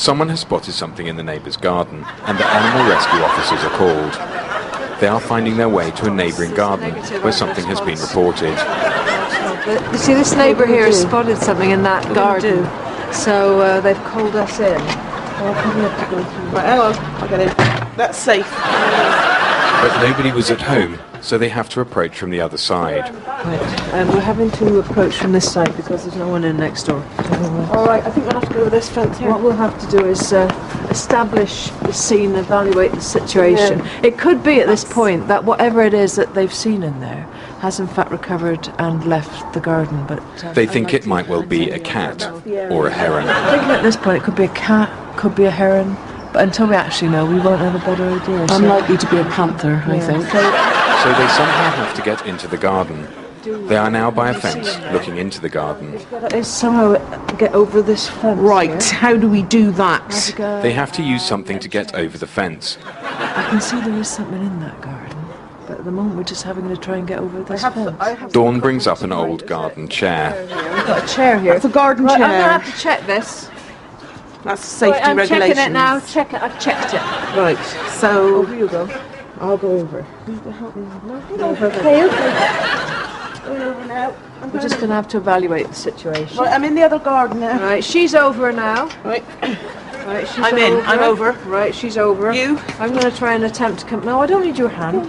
Someone has spotted something in the neighbour's garden, and the animal rescue officers are called. They are finding their way to a neighbouring garden where something has been reported. You see, this neighbour here has spotted something in that garden, so they've called us in. Right, hang on, I'll get in. That's safe. But nobody was at home, so they have to approach from the other side. Right, we're having to approach from this side because there's no one in next door. All right, I think we'll have to go with this fence here. What we'll have to do is establish the scene, evaluate the situation. Yeah. It could be at this point that whatever it is that they've seen in there has in fact recovered and left the garden, but... they think it might well be a cat or a heron. I think at this point it could be a cat, could be a heron, but until we actually know, we won't have a better idea. Unlikely to be a panther, I think. So they somehow have to get into the garden. They are now by a fence, looking into the garden. They somehow get over this fence. Right, how do we do that? They have to use something to get over the fence. I can see there is something in that garden, but at the moment we're just having to try and get over this fence. Dawn brings up an old garden chair. We've got a chair here. It's a garden chair. I'm going to have to check this. That's safety regulations. I'm checking it now. Check it. I've checked it. Right, so... Over you go. I'll go over. Okay. Going over now. We're just going to have to evaluate the situation. Right, I'm in the other garden now. Right, she's over now. Right. Right, she's I'm in. I'm over. Right, she's over. You? I'm going to try and attempt to come... No, I don't need your hand.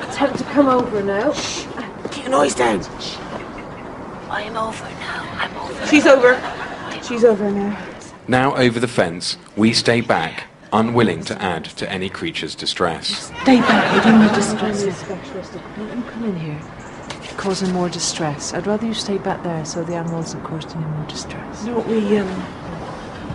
Attempt to come over now. Shh. Keep your noise down. I'm over now. I'm over. She's over. She's over now. Now over the fence, we stay back, unwilling to add to any creature's distress. Stay back, you don't need distress. Don't you come in here, causing more distress. I'd rather you stay back there so the animal isn't caused any more distress. No, we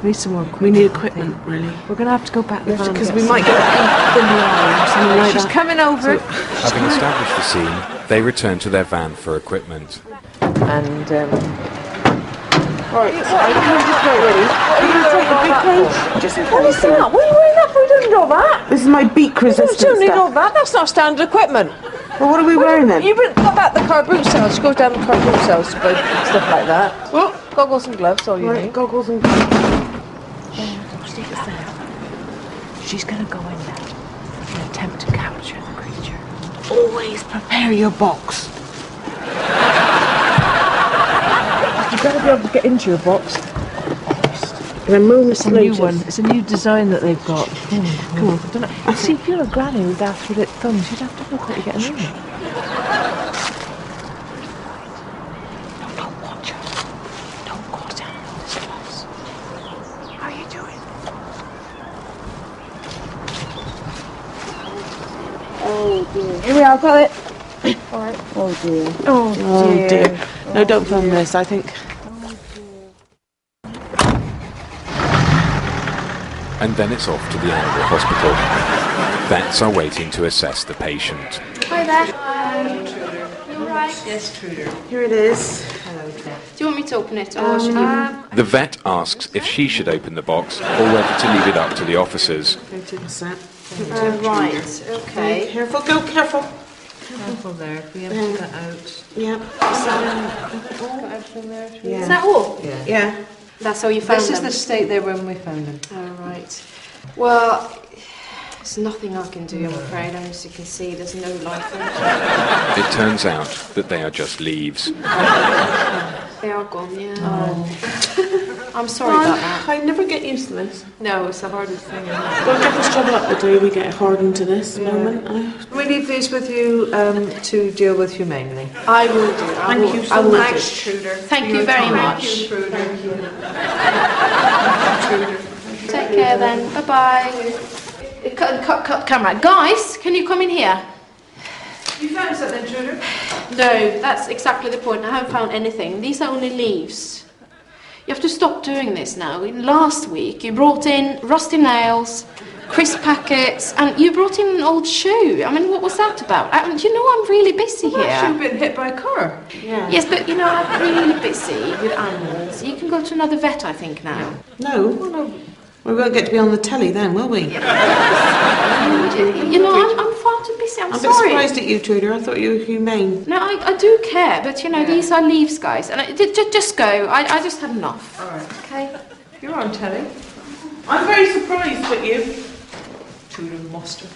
need some more equipment. We need equipment, really. We're going to have to go back there because we might get a in the eye or something like that. She's coming over. So, having established the scene, they return to their van for equipment. And right, so I'm just about ready. Are you going to take a big cage? Just in case. What is that? What are you wearing that for? We don't need all that. This is my beak resistant You don't need stuff. all that. That's not standard equipment. Well, what are we wearing then? You got that at the car boot sales. You go down the car boot sales to buy stuff like that. Well, goggles and gloves, all you need. Goggles and gloves. She's going to go in there and attempt to capture the creature. Always prepare your box. You better be able to get into your box. And a moment's It's a new one. It's a new design that they've got. Come on. Don't know. See, if you're a granny with arthritic thumbs, you'd have to look at getting in there. Don't watch her. Don't cause animal distress. How are you doing? Oh dear. Here we are, got it. All right. Oh dear. Oh dear. No, don't film this, I think. And then it's off to the animal hospital. Vets are waiting to assess the patient. Hi there. You alright? Yes, Truder. Here it is. Hello, do you want me to open it or should you? The vet asks if she should open the box or whether to leave it up to the officers. 30%. Right, okay. Careful, go careful. Careful there, if we empty that out. Yeah. Got everything there? Yeah. Is that all? Yeah. That's how you found This them? is the state they were when we found them. Oh, right. Well, there's nothing I can do, I'm afraid. As you can see, there's no life in it. It turns out that they are just leaves. They are gone, yeah. Oh. I'm sorry about that. I never get used to this. No, it's the hardest thing. Don't get this job up the day we get hardened to this moment. We leave these with you to deal with humanely. I will do. Thank you so much. Thanks, Truder. Thank you very much. Thank you, Truder. Take care then. Bye-bye. Cut camera. Guys, can you come in here? You found something, Truder? No, that's exactly the point. I haven't found anything. These are only leaves. You have to stop doing this now. Last week you brought in rusty nails, crisp packets, and you brought in an old shoe. I mean, what was that about? You know I'm really busy here. You've been hit by a car. Yeah. Yes, but you know I'm really busy with animals. You can go to another vet, I think, now. No. We won't get to be on the telly then, will we? You know, I'm far too busy. I'm a sorry. bit surprised at you, Tudor. I thought you were humane. No, I do care, but you know, these are leaves, guys. And just go. I just had enough. All right. Okay? You're on telly. I'm very surprised at you. Tuna mustard.